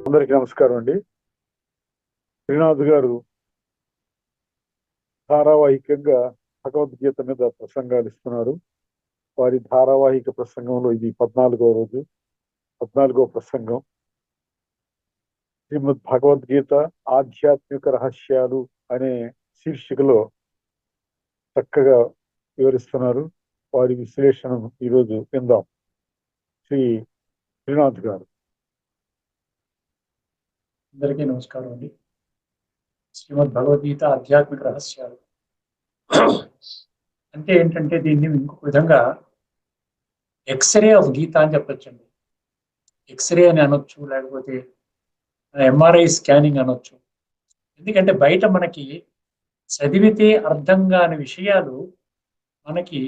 అందరికీ నమస్కారం అండి. శ్రీనాథ్ గారు ధారావాహికంగా భగవద్గీత మీద ప్రసంగాలు ఇస్తున్నారు. వారి ధారావాహిక ప్రసంగంలో ఇది 14వ రోజు, 14వ ప్రసంగం. శ్రీమద్ భగవద్గీత ఆధ్యాత్మిక రహస్యాలు అనే శీర్షికలో చక్కగా వివరిస్తున్నారు. వారి విశ్లేషణను ఈరోజు విందాం. శ్రీ శ్రీనాథ్ గారు. అందరికీ నమస్కారం అండి. శ్రీమద్ భగవద్గీత ఆధ్యాత్మిక రహస్యాలు అంటే ఏంటంటే దీన్ని ఇంకొక విధంగా ఎక్స్రే ఆఫ్ గీత అని చెప్పొచ్చండి. ఎక్స్రే అని అనొచ్చు, లేకపోతే ఎంఆర్ఐ స్కానింగ్ అనొచ్చు. ఎందుకంటే బయట మనకి చదివితే అర్థం కాని విషయాలు మనకి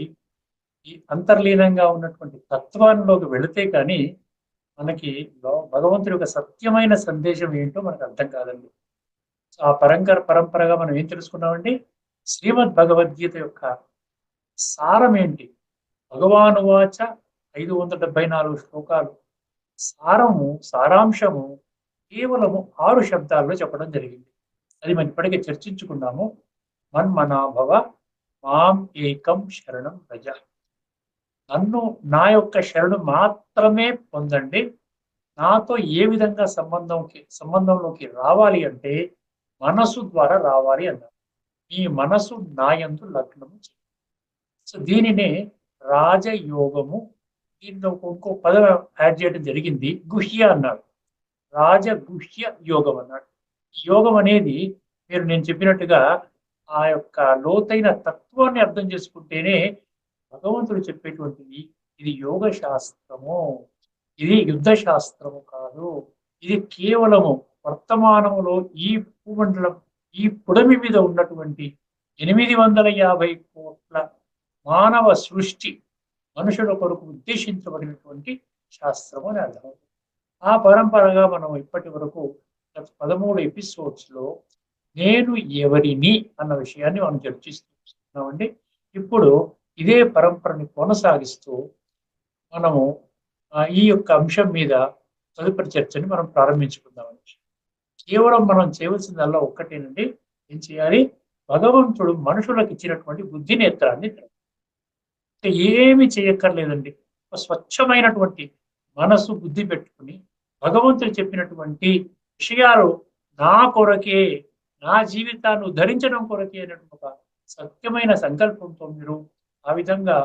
ఈ అంతర్లీనంగా ఉన్నటువంటి తత్వాల్లోకి వెళితే కానీ మనకి భగవంతుడి యొక్క సత్యమైన సందేశం ఏంటో మనకు అర్థం కాదండి. ఆ పరంపరగా మనం ఏం తెలుసుకున్నామండి? శ్రీమద్ భగవద్గీత యొక్క సారం ఏంటి? భగవానువాచ 574 శ్లోకాలు సారాంశము కేవలము 6 శబ్దాల్లో చెప్పడం జరిగింది. అది మనం ఇప్పటికే చర్చించుకున్నాము. మన్మనాభవ మాం ఏకం శరణం వ్రజ. నన్ను, నా యొక్క శరణు మాత్రమే పొందండి. నాతో ఏ విధంగా సంబంధంలోకి రావాలి అంటే మనసు ద్వారా రావాలి అన్నారు. ఈ మనసు నాయందు లగ్నము. సో దీనినే రాజయోగము, దీనిలో ఇంకో పదం యాడ్ చేయడం జరిగింది, గుహ్య అన్నాడు. రాజగుహ్య యోగం అన్నాడు. ఈ యోగం అనేది నేను చెప్పినట్టుగా ఆ యొక్క లోతైన తత్వాన్ని అర్థం చేసుకుంటేనే భగవంతుడు చెప్పేటువంటిది ఇది యోగ శాస్త్రము, ఇది యుద్ధ శాస్త్రము కాదు. ఇది కేవలము వర్తమానములో ఈ భూమండలం, ఈ పుడమి మీద ఉన్నటువంటి 850 కోట్ల మానవ సృష్టి మనుషుల కొరకు ఉద్దేశించబడినటువంటి శాస్త్రము అని అర్థం. ఆ పరంపరగా మనం ఇప్పటి వరకు 13 ఎపిసోడ్స్లో నేను ఎవరిని అన్న విషయాన్ని మనం చర్చిస్తున్నామండి. ఇప్పుడు ఇదే పరంపరని కొనసాగిస్తూ మనము ఈ యొక్క అంశం మీద తదుపరి చర్చని మనం ప్రారంభించుకుందామండి. కేవలం మనం చేయవలసిందల్లా ఒక్కటేనండి. ఏం చేయాలి? భగవంతుడు మనుషులకు ఇచ్చినటువంటి బుద్ధి నేత్రాన్ని ఏమి చేయక్కర్లేదండి. స్వచ్ఛమైనటువంటి మనసు, బుద్ధి పెట్టుకుని భగవంతుడు చెప్పినటువంటి విషయాలు నా కొరకే, నా జీవితాన్ని ఉద్ధరించడం కొరకే అనేటువంటి ఒక సత్యమైన సంకల్పంతో మీరు ఆ విధంగా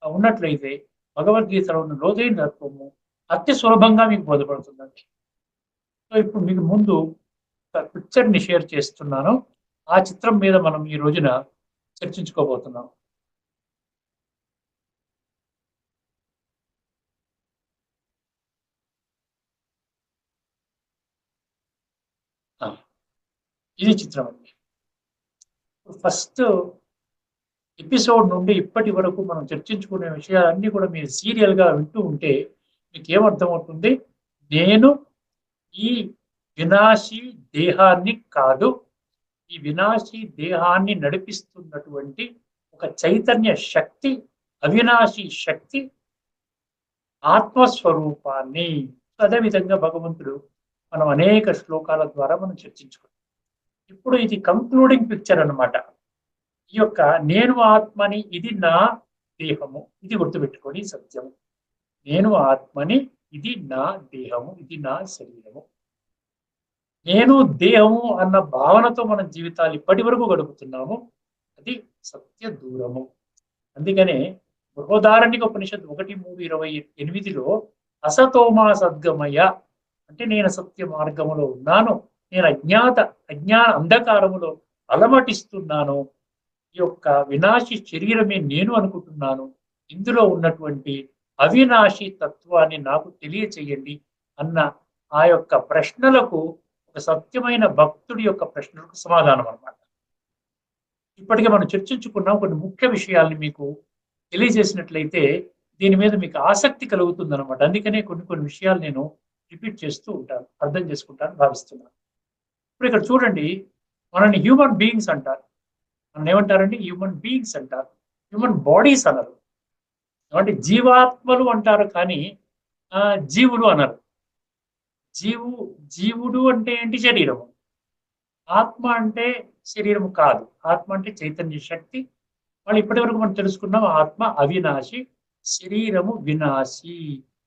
ఉన్నట్లయితే భగవద్గీతలో ఉన్న లోతైన తత్వము అతి సులభంగా మీకు బోధపడుతుందండి. సో ఇప్పుడు మీకు ముందు ఒక పిక్చర్ని షేర్ చేస్తున్నాను. ఆ చిత్రం మీద మనం ఈ రోజున చర్చించుకోబోతున్నాం. ఇది చిత్రం అండి. ఫస్ట్ ఎపిసోడ్ నుండి ఇప్పటి వరకు మనం చర్చించుకునే విషయాలన్నీ కూడా మీరు సీరియల్గా వింటూ ఉంటే మీకు ఏమర్థమవుతుంది? నేను ఈ వినాశీ దేహాన్ని కాదు, ఈ వినాశీ దేహాన్ని నడిపిస్తున్నటువంటి ఒక చైతన్య శక్తి, అవినాశీ శక్తి, ఆత్మస్వరూపాన్ని. అదేవిధంగా భగవంతుడు మనం అనేక శ్లోకాల ద్వారా మనం చర్చించుకున్నాం. ఇప్పుడు ఇది కంక్లూడింగ్ పిక్చర్ అన్నమాట. ఈ యొక్క నేను ఆత్మని, ఇది నా దేహము, ఇది గుర్తుపెట్టుకొని సత్యము. నేను ఆత్మని, ఇది నా దేహము, ఇది నా శరీరము. నేను దేహము అన్న భావనతో మన జీవితాలు ఇప్పటి వరకు గడుపుతున్నాము. అది సత్య దూరము. అందుకనే బృహదారణ్యక ఉపనిషత్తు 1:3:28లో అసతోమా సద్గమయ అంటే నేను సత్య మార్గములో ఉన్నాను, నేను అజ్ఞాన అంధకారములో అలమటిస్తున్నాను, ఈ యొక్క వినాశి శరీరమే నేను అనుకుంటున్నాను, ఇందులో ఉన్నటువంటి అవినాశి తత్వాన్ని నాకు తెలియచేయండి అన్న ఆ యొక్క ప్రశ్నలకు ఒక సత్యమైన భక్తుడి యొక్క ప్రశ్నలకు సమాధానం అన్నమాట. ఇప్పటికే మనం చర్చించుకున్నాం. కొన్ని ముఖ్య విషయాల్ని మీకు తెలియజేసినట్లయితే దీని మీద మీకు ఆసక్తి కలుగుతుంది అనమాట. అందుకనే కొన్ని విషయాలు నేను రిపీట్ చేస్తూ ఉంటాను, అర్థం చేసుకుంటాను భావిస్తున్నాను. ఇప్పుడు ఇక్కడ చూడండి, మనల్ని హ్యూమన్ బీయింగ్స్ అంటారు. మనం ఏమంటారండి? హ్యూమన్ బీయింగ్స్ అంటారు, హ్యూమన్ బాడీస్ అనరు. అంటే జీవాత్మలు అంటారు కానీ జీవులు అనరు. జీవుడు అంటే ఏంటి? శరీరము. ఆత్మ అంటే శరీరము కాదు. ఆత్మ అంటే చైతన్య శక్తి. మళ్ళీ ఇప్పటి వరకు మనం తెలుసుకున్నాం ఆత్మ అవినాశి, శరీరము వినాశి.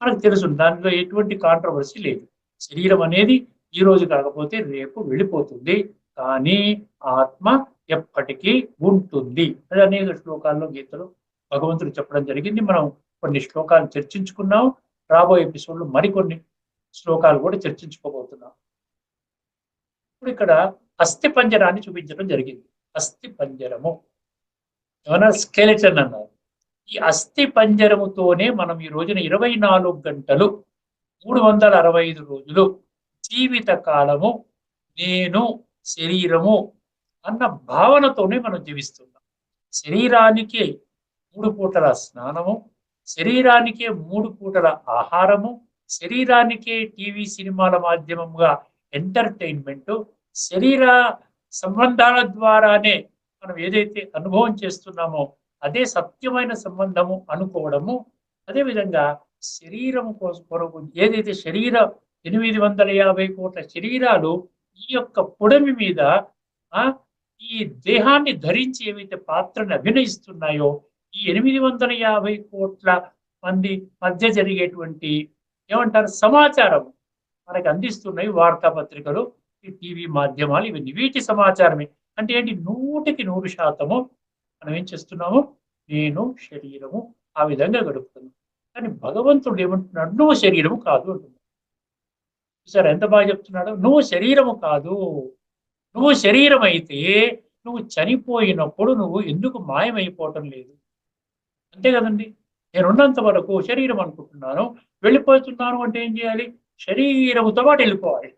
మనకు తెలుసు, దానిలో ఎటువంటి కాంట్రవర్సీ లేదు. శరీరం అనేది ఈ రోజు కాకపోతే రేపు వెళ్ళిపోతుంది, కానీ ఆత్మ ఎప్పటికీ ఉంటుంది. అది అనేక శ్లోకాల్లో గీతలో భగవంతుడు చెప్పడం జరిగింది. మనం కొన్ని శ్లోకాలు చర్చించుకున్నాం. రాబోయే ఎపిసోడ్లో మరికొన్ని శ్లోకాలు కూడా చర్చించుకోబోతున్నాం. ఇప్పుడు ఇక్కడ అస్థి పంజరాన్ని చూపించడం జరిగింది. అస్థి పంజరము ఏమన్నా స్కెలిటన్ అన్నారు. ఈ అస్థి పంజరముతోనే మనం ఈ రోజున 24 గంటలు 365 రోజులు జీవిత కాలము నేను శరీరము అన్న భావనతోనే మనం జీవిస్తున్నాం. శరీరానికి 3 పూటల స్నానము, శరీరానికే 3 పూటల ఆహారము, శరీరానికే టీవీ సినిమాల మాధ్యమంగా ఎంటర్టైన్మెంట్, శరీర సంబంధాల ద్వారానే మనం ఏదైతే అనుభవం చేస్తున్నామో అదే సత్యమైన సంబంధము అనుకోవడము. అదేవిధంగా శరీరము కోసం కొరకు ఏదైతే 850 కోట్ల శరీరాలు ఈ యొక్క పుడమి మీద ఈ దేహాన్ని ధరించి ఏవైతే పాత్రను అభినయిస్తున్నాయో, ఈ 850 కోట్ల మంది మధ్య జరిగేటువంటి ఏమంటారు సమాచారం మనకి అందిస్తున్నాయి వార్తాపత్రికలు, ఈ టీవీ మాధ్యమాలు, ఇవన్నీ వీటి సమాచారమే. అంటే ఏంటి? 100% మనం ఏం చేస్తున్నాము? నేను శరీరము ఆ విధంగా గడుపుతున్నాను. కానీ భగవంతుడు ఏమంటున్నాడు? నువ్వు శరీరము కాదు అంటున్నాడు. చూసారా ఎంత బాగా చెప్తున్నాడు? నువ్వు శరీరము కాదు. నువ్వు శరీరం అయితే నువ్వు చనిపోయినప్పుడు నువ్వు ఎందుకు మాయమైపోవటం లేదు? అంతే కదండి. నేనున్నంత వరకు శరీరం అనుకుంటున్నాను, వెళ్ళిపోతున్నాను అంటే ఏం చేయాలి? శరీరముతో పాటు వెళ్ళిపోవాలి.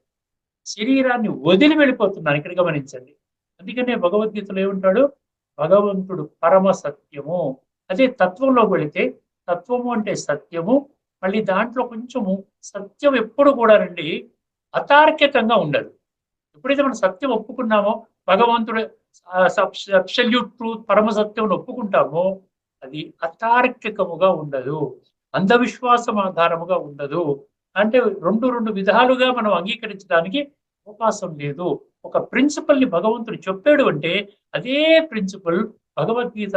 శరీరాన్ని వదిలి వెళ్ళిపోతున్నాను, ఇక్కడ గమనించండి. అందుకనే భగవద్గీతలో ఏమంటాడు? భగవంతుడు పరమ సత్యము. అదే తత్వంలోకి వెళితే తత్వము అంటే సత్యము. మళ్ళీ దాంట్లో కొంచెము సత్యం ఎప్పుడు కూడా రండి అతార్కికంగా ఉండదు. ఎప్పుడైతే మనం సత్యం ఒప్పుకున్నామో, భగవంతుడు అబ్సల్యూట్ ట్రూత్ పరమ సత్యం ఒప్పుకుంటామో, అది అతార్కికముగా ఉండదు, అంధవిశ్వాసం ఆధారముగా ఉండదు. అంటే రెండు విధాలుగా మనం అంగీకరించడానికి అవకాశం లేదు. ఒక ప్రిన్సిపల్ ని భగవంతుడు చెప్పాడు అంటే అదే ప్రిన్సిపల్ భగవద్గీత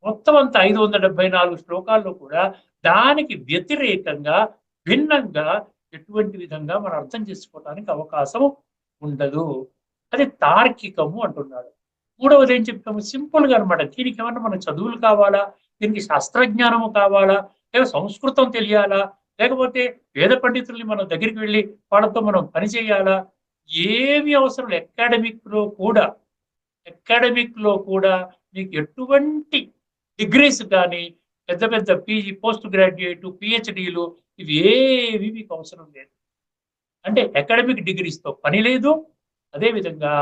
మొత్తం అంతా 574 శ్లోకాల్లో కూడా దానికి వ్యతిరేకంగా భిన్నంగా ఎటువంటి విధంగా మనం అర్థం చేసుకోవడానికి అవకాశం ఉండదు. అది తార్కికము అంటున్నాడు. మూడవది ఏం చెప్తాము? సింపుల్ గా అనమాట. దీనికి ఏమన్నా మన చదువులు కావాలా? దీనికి శాస్త్రజ్ఞానము కావాలా? లేదా సంస్కృతం తెలియాలా? లేకపోతే వేద పండితుల్ని మనం దగ్గరికి వెళ్ళి వాళ్ళతో మనం పని చేయాలా? ఏమి అవసరం లేదు. అకాడమిక్ లో కూడా మీకు ఎటువంటి డిగ్రీస్ కానీ పెద్ద పెద్ద పీజీ, పోస్ట్ గ్రాడ్యుయేట్, పిహెచ్డీలు ఇవి ఏవి మీకు అవసరం లేదు. అంటే అకాడమిక్ డిగ్రీస్తో పని లేదు, అదేవిధంగా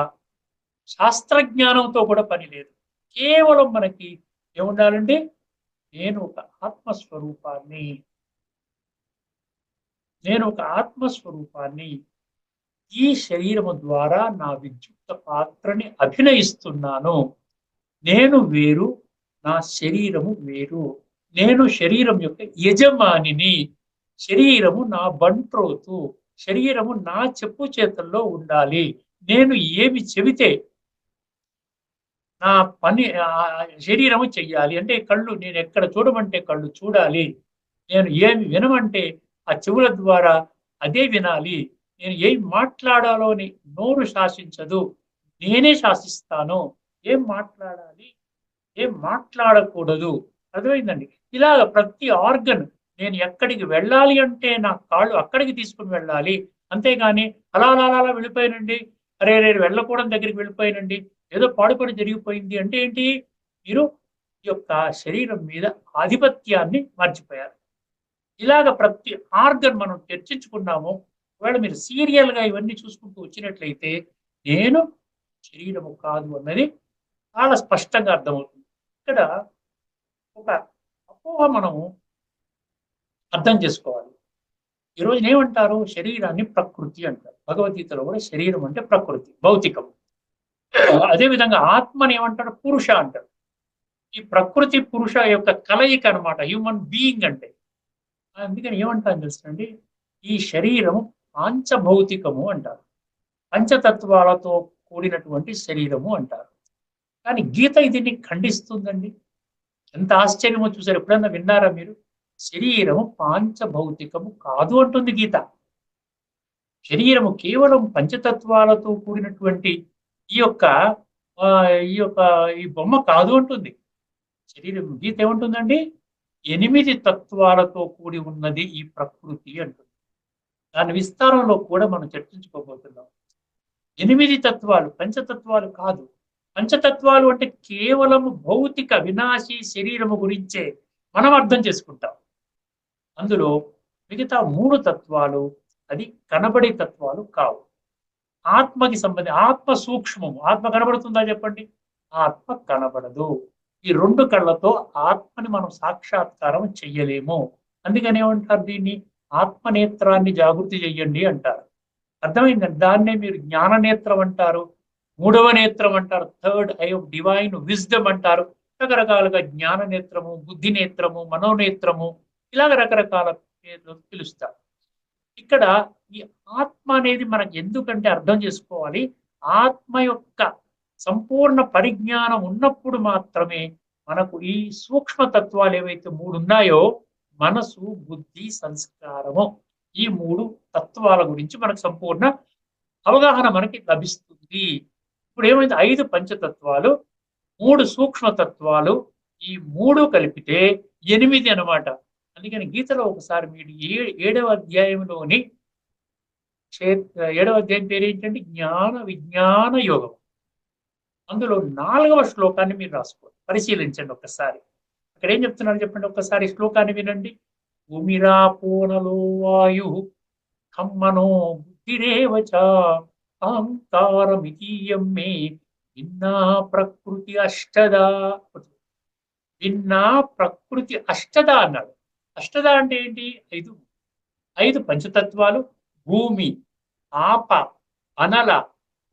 శాస్త్రజ్ఞానంతో కూడా పని లేదు. కేవలం మనకి ఏముండాలంటే నేను ఒక ఆత్మస్వరూపాన్ని ఈ శరీరము ద్వారా నా విద్యుక్త పాత్రని అభినయిస్తున్నాను. నేను వేరు, నా శరీరము వేరు. నేను శరీరం యొక్క యజమానిని, శరీరము నా బంట్రోతు, శరీరము నా చెప్పు చేతుల్లో ఉండాలి. నేను ఏమి చెబితే నా పని శరీరము చెయ్యాలి. అంటే కళ్ళు నేను ఎక్కడ చూడమంటే కళ్ళు చూడాలి, నేను ఏమి వినమంటే ఆ చెవుల ద్వారా అదే వినాలి. నేను ఏం మాట్లాడాలో అని నోరు శాసించదు, నేనే శాసిస్తాను. ఏం మాట్లాడాలి, ఏం మాట్లాడకూడదు, అర్థమైందండి. ఇలాగ ప్రతి ఆర్గన్, నేను ఎక్కడికి వెళ్ళాలి అంటే నా కాళ్ళు అక్కడికి తీసుకుని వెళ్ళాలి. అంతేగాని అలా అలా అలా వెళ్ళిపోయానండి, అరే వెళ్ళకూడని దగ్గరికి వెళ్ళిపోయానండి, ఏదో పాడుపడి జరిగిపోయింది అంటే ఏంటి? మీరు ఈ యొక్క శరీరం మీద ఆధిపత్యాన్ని మర్చిపోయారు. ఇలాగ ప్రతి ఆర్గన్ మనం చర్చించుకున్నాము. ఒకవేళ మీరు సీరియల్గా ఇవన్నీ చూసుకుంటూ వచ్చినట్లయితే నేను శరీరము కాదు అన్నది చాలా స్పష్టంగా అర్థమవుతుంది. ఇక్కడ ఒక అపోహ మనము అర్థం చేసుకోవాలి. ఈరోజు ఏమంటారు? శరీరాన్ని ప్రకృతి అంటారు. భగవద్గీతలో కూడా శరీరం అంటే ప్రకృతి, భౌతికం. అదేవిధంగా ఆత్మని ఏమంటారు? పురుష అంటారు. ఈ ప్రకృతి పురుష యొక్క కలయిక అనమాట హ్యూమన్ బీయింగ్ అంటే. అందుకని ఏమంటాను తెలుసండి, ఈ శరీరము పాంచభౌతికము అంటారు. పంచతత్వాలతో కూడినటువంటి శరీరము అంటారు. కానీ గీత దీన్ని ఖండిస్తుందండి. ఎంత ఆశ్చర్యమో చూసారు, ఎప్పుడన్నా విన్నారా మీరు? శరీరము పాంచభౌతికము కాదు అంటుంది గీత. శరీరము కేవలం పంచతత్వాలతో కూడినటువంటి ఈ యొక్క ఆ, ఈ యొక్క ఈ బొమ్మ కాదు అంటుంది. శరీరం గీత ఏమంటుందండి? 8 తత్వాలతో కూడి ఉన్నది ఈ ప్రకృతి అంటుంది. దాని విస్తారంలో కూడా మనం చర్చించుకోబోతున్నాం. 8 తత్వాలు, పంచతత్వాలు కాదు. పంచతత్వాలు అంటే కేవలం భౌతిక వినాశీ శరీరము గురించే మనం అర్థం చేసుకుంటాం. అందులో మిగతా 3 తత్వాలు అది కనబడే తత్వాలు కావు. ఆత్మకి సంబంధించి ఆత్మ సూక్ష్మము. ఆత్మ కనబడుతుందా చెప్పండి? ఆత్మ కనబడదు. ఈ 2 కళ్ళతో ఆత్మని మనం సాక్షాత్కారం చెయ్యలేము. అందుకని ఏమంటారు? దీన్ని ఆత్మనేత్రాన్ని జాగృతి చెయ్యండి అంటారు. అర్థమైందండి? దాన్నే మీరు జ్ఞాన నేత్రం అంటారు, 3వ నేత్రం అంటారు, third I of divine wisdom అంటారు. రకరకాలుగా జ్ఞాన నేత్రము, బుద్ధి నేత్రము, మనోనేత్రము, ఇలాగ రకరకాల పేర్లు పిలుస్తారు. ఇక్కడ ఈ ఆత్మ అనేది మనకు ఎందుకంటే అర్థం చేసుకోవాలి, ఆత్మ యొక్క సంపూర్ణ పరిజ్ఞానం ఉన్నప్పుడు మాత్రమే మనకు ఈ సూక్ష్మ తత్వాలు ఏవైతే 3 ఉన్నాయో, మనసు, బుద్ధి, సంస్కారము, ఈ 3 తత్వాల గురించి మనకు సంపూర్ణ అవగాహన మనకి లభిస్తుంది. ఇప్పుడు ఏమైంది? 5 పంచతత్వాలు, 3 సూక్ష్మ తత్వాలు, ఈ 3 కలిపితే 8 అన్నమాట. అందుకని గీతలో ఒకసారి మీరు 7వ అధ్యాయంలోని 7వ అధ్యాయం పేరు ఏంటంటే జ్ఞాన విజ్ఞాన యోగం. అందులో 4వ శ్లోకాన్ని మీరు రాసుకోండి, పరిశీలించండి ఒక్కసారి. అక్కడ ఏం చెప్తున్నారు చెప్పండి ఒక్కసారి, శ్లోకాన్ని వినండి. భూమిరాపోనలో వాయు ఖమ్మనో బుద్ధిరేవచ అహంకారమితీయం మే భిన్నా ప్రకృతి అష్టదా. భిన్నా ప్రకృతి అష్టదా అన్నాడు. అష్టదా అంటే ఏంటి? 5 పంచతత్వాలు: భూమి, ఆప, అనల,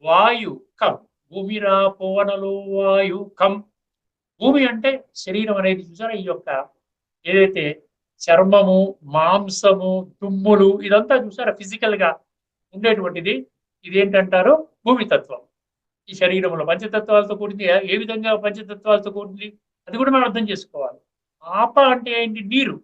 వాయు, కం. భూమిరాపో అనలో వాయు కం. భూమి అంటే శరీరం అనేది చూసారా, ఈ యొక్క ఏదైతే చర్మము, మాంసము, దుమ్ములు, ఇదంతా చూసారా ఫిజికల్ గా ఉండేటువంటిది, ఇదేంటంటారు? భూమితత్వం. ఈ శరీరంలో పంచతత్వాలతో కూడింది. ఏ విధంగా పంచతత్వాలతో కూడింది అది కూడా మనం అర్థం చేసుకోవాలి. ఆప అంటే ఏంటి? నీరు.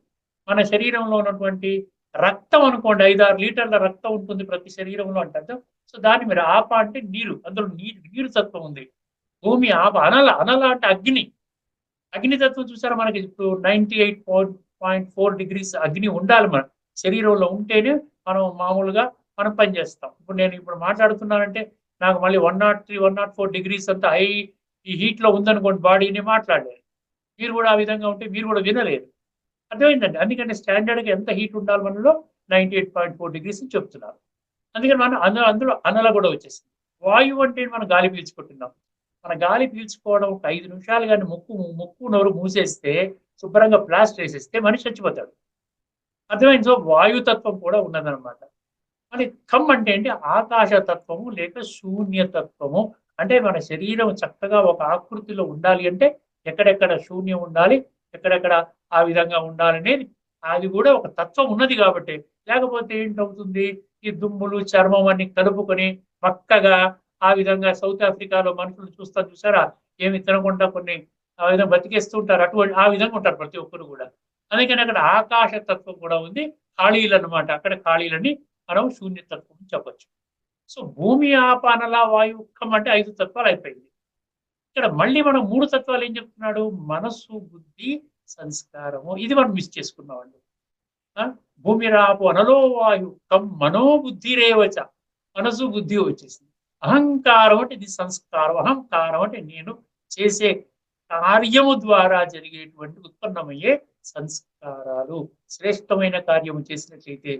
మన శరీరంలో ఉన్నటువంటి రక్తం అనుకోండి, 5-6 లీటర్ల రక్తం ఉంటుంది ప్రతి శరీరంలో అంటారు. సో దాన్ని మీరు ఆప అంటే నీరు, అందులో నీరు తత్వం ఉంది. భూమి, ఆప. అనల, అనల అంటే అగ్ని. అగ్నితత్వం చూసారా, మనకి ఇప్పుడు 98.4 డిగ్రీస్ అగ్ని ఉండాలి మన శరీరంలో, ఉంటేనే మనం మామూలుగా మనం పనిచేస్తాం. ఇప్పుడు నేను మాట్లాడుతున్నానంటే నాకు మళ్ళీ 103, 104 డిగ్రీస్ అంతా హై ఈ హీట్ లో ఉందనుకోండి బాడీని, మాట్లాడలేదు. మీరు కూడా ఆ విధంగా ఉంటే మీరు కూడా వినలేరు. అర్థమైందండి? అందుకంటే స్టాండర్డ్గా ఎంత హీట్ ఉండాలి మనలో? 98.4 డిగ్రీస్ అని చెప్తున్నారు. అందుకని మనం అందులో అనల కూడా వచ్చేసింది. వాయువు అంటే మనం గాలి పీల్చుకుంటున్నాం. మన గాలి పీల్చుకోవడం ఒక 5 నిమిషాలు కానీ ముక్కు నోరు మూసేస్తే, శుభ్రంగా ప్లాస్టర్ వేసేస్తే మనిషి చచ్చిపోతాడు. అర్థమైంది? సో వాయుతత్వం కూడా ఉన్నదనమాట. మరి ఖమ్ అంటే ఏంటి? ఆకాశతత్వము లేక శూన్యతత్వము. అంటే మన శరీరం చక్కగా ఒక ఆకృతిలో ఉండాలి అంటే ఎక్కడెక్కడ శూన్యం ఉండాలి, ఎక్కడెక్కడ ఆ విధంగా ఉండాలనేది అది కూడా ఒక తత్వం ఉన్నది కాబట్టి. లేకపోతే ఏంటవుతుంది? ఈ దుమ్ములు, చర్మం అన్ని కలుపుకొని పక్కగా ఆ విధంగా సౌత్ ఆఫ్రికాలో మనుషులు చూసారా, ఏమి తినకుండా కొన్ని ఆ విధంగా బతికేస్తూ ఉంటారు. అటువంటి ఆ విధంగా ఉంటారు ప్రతి ఒక్కరు కూడా. అందుకని అక్కడ ఆకాశతత్వం కూడా ఉంది. ఖాళీలు అనమాట. అక్కడ ఖాళీలని మనం శూన్యతత్వం చెప్పచ్చు. సో భూమి, ఆప, అనల, వాయు, ఖం అంటే 5 తత్వాలు అయిపోయింది. ఇక్కడ మళ్ళీ మనం 3 తత్వాలు ఏం చెప్తున్నాడు? మనస్సు, బుద్ధి, సంస్కారము. ఇది మనం మిస్ చేసుకున్నామండి. భూమి రాపు అనలో వాయు కం మనోబుద్ధి రేవచ. మనసు, బుద్ధి వచ్చేసింది. అహంకారం అంటే ఇది సంస్కారం. అహంకారం అంటే నేను చేసే కార్యము ద్వారా జరిగేటువంటి ఉత్పన్నమయ్యే సంస్కారాలు. శ్రేష్టమైన కార్యము చేసినట్లయితే,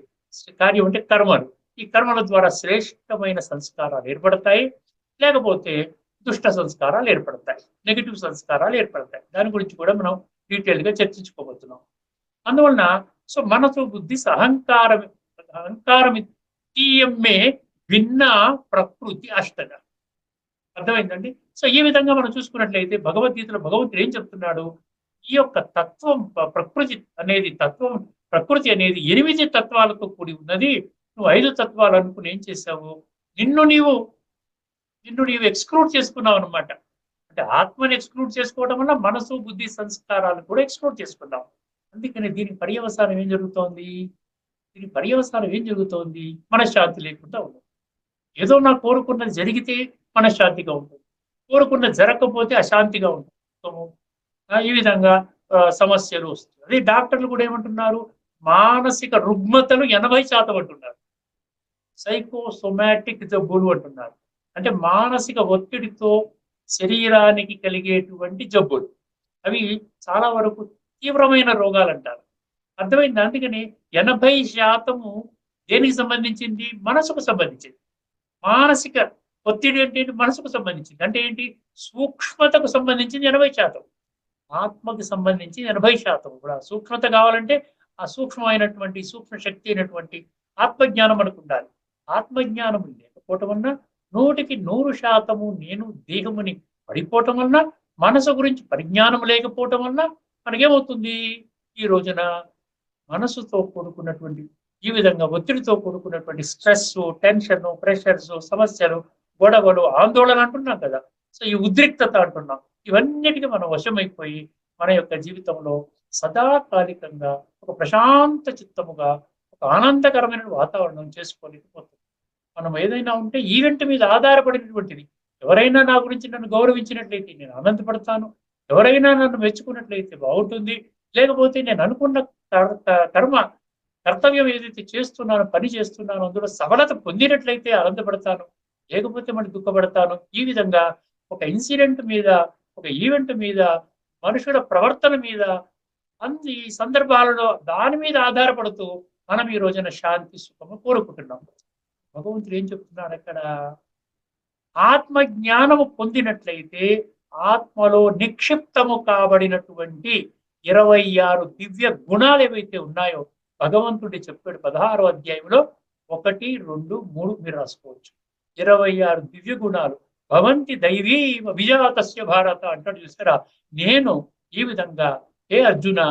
కార్యం అంటే కర్మలు, ఈ కర్మల ద్వారా శ్రేష్టమైన సంస్కారాలు ఏర్పడతాయి. లేకపోతే దుష్ట సంస్కారాలు ఏర్పడతాయి, నెగిటివ్ సంస్కారాలు ఏర్పడతాయి. దాని గురించి కూడా మనం డీటెయిల్ గా చర్చించుకోబోతున్నాం. అందువలన సో మనసు, బుద్ధి, అహంకారమే భిన్న ప్రకృతి అష్టద. అర్థమైందండి? సో ఈ విధంగా మనం చూసుకున్నట్లయితే భగవద్గీతలో భగవంతుడు ఏం చెప్తున్నాడు? ఈ యొక్క తత్వం, ప్రకృతి అనేది 8 తత్వాలతో కూడి ఉన్నది. నువ్వు 5 తత్వాలు అనుకుని ఏం చేశావు? నిన్ను నీవు నిన్ను నీవు ఎక్స్క్లూడ్ చేసుకున్నావు అనమాట. అంటే ఆత్మని ఎక్స్క్లూడ్ చేసుకోవడం వల్ల మనసు, బుద్ధి, సంస్కారాలు కూడా ఎక్స్క్లూడ్ చేసుకున్నాం. అందుకని దీని పర్యవసానం ఏం జరుగుతోంది? దీని పర్యవసానం ఏం జరుగుతోంది? మనశ్శాంతి లేకుండా ఉంది. ఏదో నా కోరుకున్నది జరిగితే మనశ్శాంతిగా ఉంటుంది, కోరుకున్నది జరగకపోతే అశాంతిగా ఉంటుంది. ఈ విధంగా సమస్యలు వస్తున్నాయి. అదే డాక్టర్లు కూడా ఏమంటున్నారు? మానసిక రుగ్మతలు 80% అంటున్నారు. సైకోసొమాటిక్ జబ్బులు అంటున్నారు. అంటే మానసిక ఒత్తిడితో శరీరానికి కలిగేటువంటి జబ్బులు. అవి చాలా వరకు తీవ్రమైన రోగాలు అంటారు. అర్థమైంది. అందుకని 80% దేనికి సంబంధించింది? మనసుకు సంబంధించింది. మానసిక ఒత్తిడి అంటే మనసుకు సంబంధించింది. అంటే ఏంటి? సూక్ష్మతకు సంబంధించింది 80%, ఆత్మకి సంబంధించి 80% కూడా. సూక్ష్మత కావాలంటే ఆ సూక్ష్మమైనటువంటి సూక్ష్మ శక్తి అయినటువంటి ఆత్మజ్ఞానం మనకు ఉండాలి. ఆత్మజ్ఞానం లేకపోవటం వలన 100% నేను దేహముని పడిపోవటం వలన, మనసు గురించి పరిజ్ఞానం లేకపోవటం వలన మనకేమవుతుంది? ఈ రోజున మనసుతో కూడుకున్నటువంటి ఈ విధంగా ఒత్తిడితో కూడుకున్నటువంటి స్ట్రెస్, టెన్షన్, ప్రెషర్స్, సమస్యలు, గొడవలు, ఆందోళన అంటున్నాం కదా. సో ఈ ఉద్రిక్తత అంటున్నాం. ఇవన్నిటికీ మనం వశమైపోయి మన యొక్క జీవితంలో సదాకాలికంగా ఒక ప్రశాంత చిత్తముగా, ఒక ఆనందకరమైన వాతావరణం చేసుకోలేకపోతుంది. మనం ఏదైనా ఉంటే ఈవెంట్ మీద ఆధారపడినటువంటిది. ఎవరైనా నా గురించి నన్ను గౌరవించినట్లయితే నేను ఆనందపడతాను, ఎవరైనా నన్ను మెచ్చుకున్నట్లయితే బాగుంటుంది, లేకపోతే నేను అనుకున్న కర్మ కర్తవ్యం ఏదైతే చేస్తున్నానో, పని చేస్తున్నానో అందులో సఫలత పొందినట్లయితే ఆనందపడతాను, లేకపోతే మళ్ళీ దుఃఖపడతాను. ఈ విధంగా ఒక ఇన్సిడెంట్ మీద, ఒక ఈవెంట్ మీద, మనుషుల ప్రవర్తన మీద, అన్ని సందర్భాలలో దాని మీద ఆధారపడుతూ మనం ఈ రోజున శాంతి, సుఖము కోరుకుంటున్నాం. భగవంతుడు ఏం చెప్తున్నాడు అక్కడ? ఆత్మ జ్ఞానము పొందినట్లయితే ఆత్మలో నిక్షిప్తము కాబడినటువంటి 26 దివ్య గుణాలు ఏవైతే ఉన్నాయో భగవంతుడి చెప్పాడు 16వ అధ్యాయంలో 1, 2, 3 మీరు రాసుకోవచ్చు. 26 దివ్య గుణాలు భవంతి దైవీ విజాతస్య భారత అంటాడు చూసారా. నేను ఈ విధంగా హే అర్జున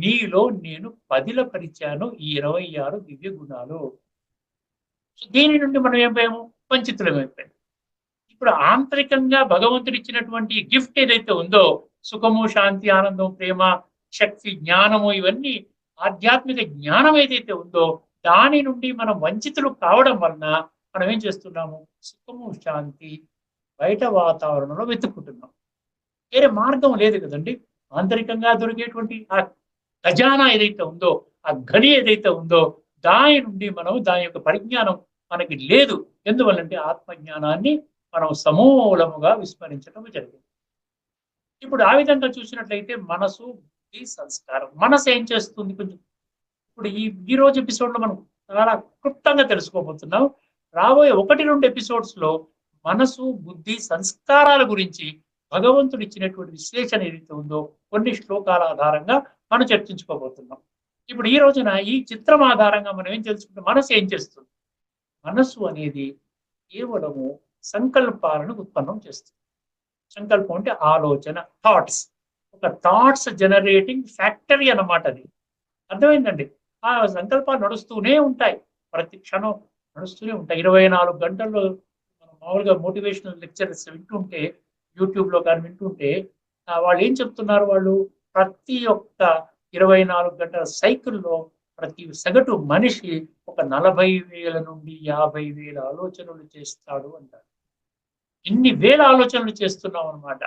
నీలో నేను పదిలపరిచాను ఈ 26 దివ్య గుణాలు. దీని నుండి మనం ఏమైపోయాము? వంచితులమైపోయాము. ఇప్పుడు ఆంతరికంగా భగవంతుడు ఇచ్చినటువంటి గిఫ్ట్ ఏదైతే ఉందో, సుఖము, శాంతి, ఆనందం, ప్రేమ, శక్తి, జ్ఞానము, ఇవన్నీ ఆధ్యాత్మిక జ్ఞానం ఏదైతే ఉందో దాని నుండి మనం వంచితులు కావడం వలన మనం ఏం చేస్తున్నాము? సుఖము, శాంతి బయట వాతావరణంలో వెతుక్కుంటున్నాం. వేరే మార్గం లేదు కదండి. ఆంతరికంగా దొరికేటువంటి ఆ ఖజానా ఏదైతే ఉందో, ఆ గని ఏదైతే ఉందో దాని నుండి మనం దాని యొక్క పరిజ్ఞానం మనకి లేదు. ఎందువల్లంటే ఆత్మజ్ఞానాన్ని మనం సమూలముగా విస్మరించడం జరిగింది. ఇప్పుడు ఆ విధంగా చూసినట్లయితే మనసు, బుద్ధి, సంస్కారం. మనసు ఏం చేస్తుంది? కొంచెం ఇప్పుడు ఈ రోజు ఎపిసోడ్ లో మనం చాలా క్లుప్తంగా తెలుసుకోబోతున్నాం. రాబోయే 1-2 ఎపిసోడ్స్ లో మనసు, బుద్ధి, సంస్కారాల గురించి భగవంతుడు ఇచ్చినటువంటి విశ్లేషణ ఏదైతే ఉందో కొన్ని శ్లోకాల ఆధారంగా మనం చర్చించుకోబోతున్నాం. ఇప్పుడు ఈ రోజున ఈ చిత్రం ఆధారంగా మనం ఏం తెలుసుకుంటాం? మనసు ఏం చేస్తుంది? మనసు అనేది కేవలము సంకల్పాలను ఉత్పన్నం చేస్తుంది. సంకల్పం అంటే ఆలోచన, థాట్స్. ఒక థాట్స్ జనరేటింగ్ ఫ్యాక్టరీ అన్నమాట అది. అర్థమైందండి. ఆ సంకల్పాలు నడుస్తూనే ఉంటాయి, ప్రతి క్షణం నడుస్తూనే ఉంటాయి. 24 గంటల్లో మనం మామూలుగా మోటివేషనల్ లెక్చర్స్ వింటుంటే, యూట్యూబ్లో కానీ వింటుంటే వాళ్ళు ఏం చెప్తున్నారు? వాళ్ళు ప్రతి ఒక్క 24 గంటల సైకిల్లో ప్రతి సగటు మనిషి ఒక 40,000 నుండి 50,000 ఆలోచనలు చేస్తాడు అంటారు. ఇన్ని వేల ఆలోచనలు చేస్తున్నాం అనమాట.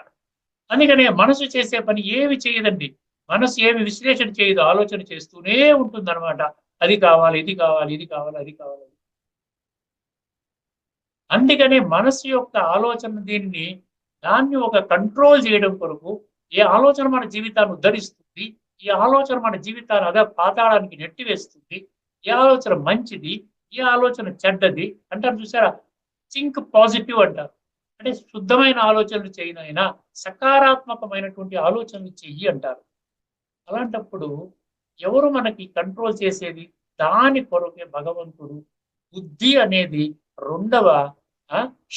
అందుకనే మనసు చేసే పని ఏమి చేయదండి. మనసు ఏమి విశ్లేషణ చేయదు, ఆలోచన చేస్తూనే ఉంటుంది అనమాట. అది కావాలి, ఇది కావాలి, ఇది కావాలి, అది కావాలి. అందుకనే మనసు యొక్క ఆలోచన దాన్ని ఒక కంట్రోల్ చేయడం కొరకు ఏ ఆలోచన మన జీవితాన్ని ఉద్ధరిస్తుంది, ఈ ఆలోచన మన జీవితాన్ని అదే పాతాళానికి నెట్టివేస్తుంది, ఏ ఆలోచన మంచిది, ఏ ఆలోచన చెడ్డది అంటారు చూసారా. థింక్ పాజిటివ్ అంటారు. అంటే శుద్ధమైన ఆలోచనలు చేయనైనా సకారాత్మకమైనటువంటి ఆలోచనలు చెయ్యి అంటారు. అలాంటప్పుడు ఎవరు మనకి కంట్రోల్ చేసేది? దాని కొరకే భగవంతుడు బుద్ధి అనేది 2వ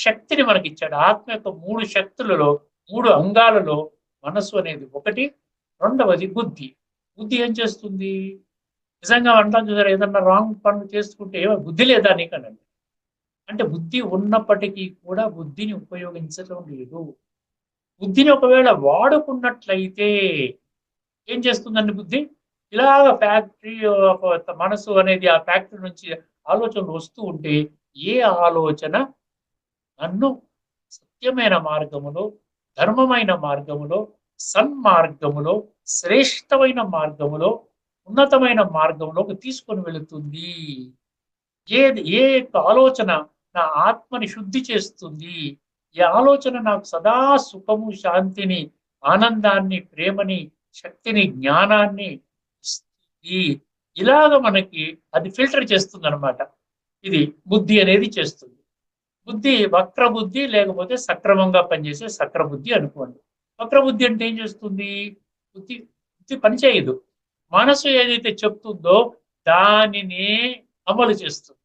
శక్తిని మనకి ఇచ్చాడు. ఆత్మ యొక్క 3 శక్తులలో, 3 అంగాలలో మనస్సు అనేది ఒకటి, 2వది బుద్ధి. బుద్ధి ఏం చేస్తుంది? నిజంగా అంటాం చూసారు, ఏదన్నా రాంగ్ పనులు చేసుకుంటే ఏమో బుద్ధి లేదా నీకనండి. అంటే బుద్ధి ఉన్నప్పటికీ కూడా బుద్ధిని ఉపయోగించడం లేదు. బుద్ధిని ఒకవేళ వాడుకున్నట్లయితే ఏం చేస్తుందండి బుద్ధి? ఇలాగ ఫ్యాక్టరీ మనసు అనేది ఆ ఫ్యాక్టరీ నుంచి ఆలోచనలు వస్తూ ఉంటే, ఏ ఆలోచన నన్ను సత్యమైన మార్గములో, ధర్మమైన మార్గములో, సన్మార్గములో, శ్రేష్టమైన మార్గములో, ఉన్నతమైన మార్గంలోకి తీసుకొని వెళుతుంది. ఏ యొక్క ఆలోచన నా ఆత్మని శుద్ధి చేస్తుంది, ఏ ఆలోచన నాకు సదా సుఖము, శాంతిని, ఆనందాన్ని, ప్రేమని, శక్తిని, జ్ఞానాన్ని ఇస్తుంది, ఇలాగ మనకి అది ఫిల్టర్ చేస్తుంది అనమాట. ఇది బుద్ధి అనేది చేస్తుంది. బుద్ధి వక్ర బుద్ధి లేకపోతే సక్రమంగా పనిచేసే సక్ర బుద్ధి అనుకోండి. వక్ర బుద్ధి అంటే ఏం చేస్తుంది? బుద్ధి బుద్ధి పనిచేయదు. మనసు ఏదైతే చెప్తుందో దానినే అమలు చేస్తుంది.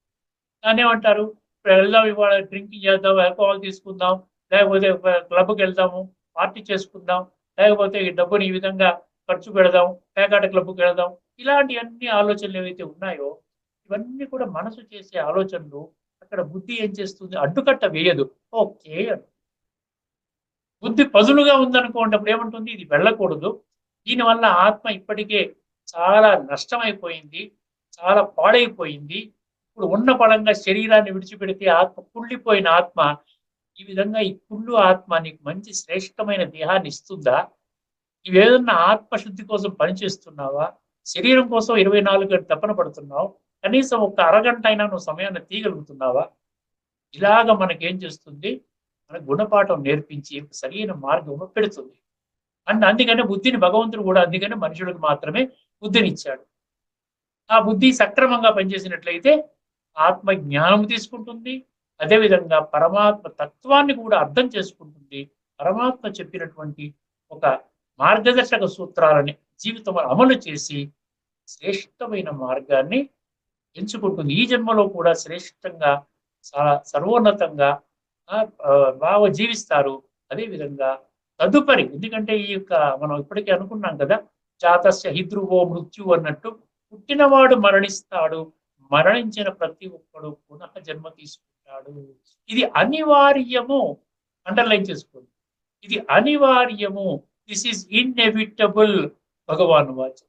దాన్ని ఏమంటారు? ఇప్పుడు వెళ్దాం, ఇవాళ డ్రింకింగ్ చేద్దాం, ఆల్కహాల్ తీసుకుందాం, లేకపోతే క్లబ్కి వెళ్దాము, పార్టీ చేసుకుందాం, లేకపోతే ఈ డబ్బుని ఈ విధంగా ఖర్చు పెడదాం, పేకాట క్లబ్కి వెళదాం. ఇలాంటి అన్ని ఆలోచనలు ఏవైతే ఉన్నాయో ఇవన్నీ కూడా మనసు చేసే ఆలోచనలు. అక్కడ బుద్ధి ఏం చేస్తుంది? అడ్డుకట్ట వేయదు. ఓకే. బుద్ధి పదులుగా ఉందనుకోండి, అప్పుడు ఏమంటుంది? ఇది వెళ్ళకూడదు, దీనివల్ల ఆత్మ ఇప్పటికే చాలా నష్టమైపోయింది, చాలా పాడైపోయింది, ఇప్పుడు ఉన్న పడంగా శరీరాన్ని విడిచిపెడితే ఆత్మ కుళ్ళిపోయిన ఆత్మ, ఈ విధంగా ఈ కుళ్ళు ఆత్మ నీకు మంచి శ్రేష్టమైన దేహాన్ని ఇస్తుందా? ఇవేదన్నా ఆత్మశుద్ధి కోసం పనిచేస్తున్నావా? శరీరం కోసం 24 గంటలు తపన పడుతున్నావు, కనీసం ఒక అరగంట అయినా నువ్వు సమయాన్ని తీయగలుగుతున్నావా? ఇలాగ మనకేం చేస్తుంది? మన గుణపాఠం నేర్పించి సరైన మార్గంలో పెడుతుంది. అండ్ అందుకనే బుద్ధిని భగవంతుడు కూడా అందుకనే మనుషులకు మాత్రమే బుద్ధినిచ్చాడు. ఆ బుద్ధి సక్రమంగా పనిచేసినట్లయితే ఆత్మ జ్ఞానం తీసుకుంటుంది, అదేవిధంగా పరమాత్మ తత్వాన్ని కూడా అర్థం చేసుకుంటుంది. పరమాత్మ చెప్పినటువంటి ఒక మార్గదర్శక సూత్రాలని జీవితం అమలు చేసి శ్రేష్టమైన మార్గాన్ని ఎంచుకుంటుంది. ఈ జన్మలో కూడా శ్రేష్టంగా, సర్వోన్నతంగా బాగా జీవిస్తారు. అదేవిధంగా తదుపరి, ఎందుకంటే ఈ యొక్క మనం ఇప్పటికే అనుకున్నాం కదా, జాతస్య హిద్రువో మృత్యు అన్నట్టు, పుట్టినవాడు మరణిస్తాడు, మరణించిన ప్రతి ఒక్కడు పునః జన్మ తీసుకుంటాడు. ఇది అనివార్యము. అండర్లైన్ చేసుకోండి, ఇది అనివార్యము. This is inevitable. Bhagavan watch.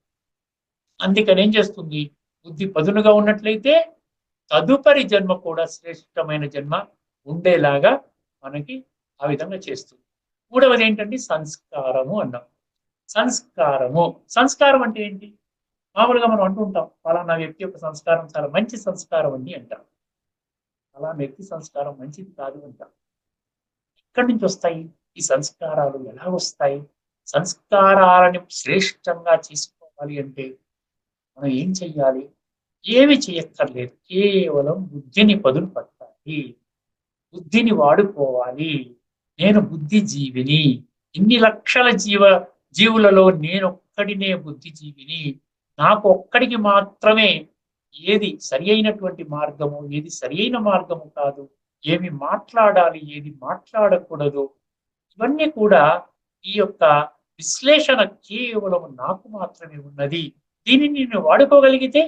అందుకని ఏం చేస్తుంది? బుద్ధి పదునుగా ఉన్నట్లయితే తదుపరి జన్మ కూడా శ్రేష్టమైన జన్మ ఉండేలాగా మనకి ఆ విధంగా చేస్తుంది. మూడవది ఏంటంటే సంస్కారము అన్నాం. సంస్కారము, సంస్కారం అంటే ఏంటి? మామూలుగా మనం అంటుంటాం, ఫలానా వ్యక్తి యొక్క సంస్కారం చాలా మంచి సంస్కారం అండి అంటాం. ఫలానా వ్యక్తి సంస్కారం మంచిది కాదు అంటాం. ఎక్కడి నుంచి వస్తాయి ఈ సంస్కారాలు? ఎలా వస్తాయి? సంస్కారాలని శ్రేష్టంగా చేసుకోవాలి అంటే మనం ఏం చెయ్యాలి? ఏమి చేయక్కర్లేదు, కేవలం బుద్ధిని పదును పట్టాలి, బుద్ధిని వాడుకోవాలి. నేను బుద్ధిజీవిని, ఇన్ని లక్షల జీవులలో నేను ఒక్కడినే బుద్ధిజీవిని, నాకు ఒక్కడికి మాత్రమే ఏది సరి అయినటువంటి మార్గము, ఏది సరి అయిన మార్గము కాదు, ఏమి మాట్లాడాలి, ఏది మాట్లాడకూడదు, ఇవన్నీ కూడా ఈ యొక్క విశ్లేషణ కేవలం నాకు మాత్రమే ఉన్నది. దీనిని నేను వాడుకోగలిగితే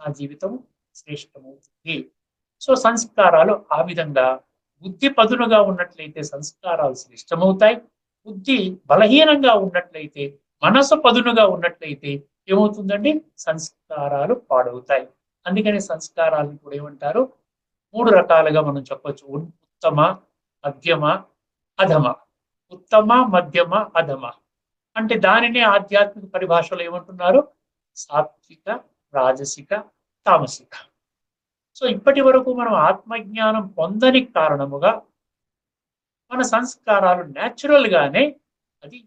నా జీవితం శ్రేష్టమవుతుంది. సో సంస్కారాలు ఆ విధంగా బుద్ధి పదునుగా ఉన్నట్లయితే సంస్కారాలు శ్రేష్టమవుతాయి. బుద్ధి బలహీనంగా ఉన్నట్లయితే, మనసు పదునుగా ఉన్నట్లయితే ఏమవుతుందండి? సంస్కారాలు పాడవుతాయి. అందుకని సంస్కారాలను కూడా ఏమంటారు? 3 రకాలుగా మనం చెప్పొచ్చు. ఉత్తమ, మధ్యమ, అధమ. ఉత్తమ, మధ్యమ, అధమ అంటే దానినే ఆధ్యాత్మిక పరిభాషలో ఏమంటున్నారు? సాత్విక, రాజసిక, తామసిక. సో ఇప్పటి వరకు మనం ఆత్మజ్ఞానం పొందని కారణముగా మన సంస్కారాలు న్యాచురల్ గానే అది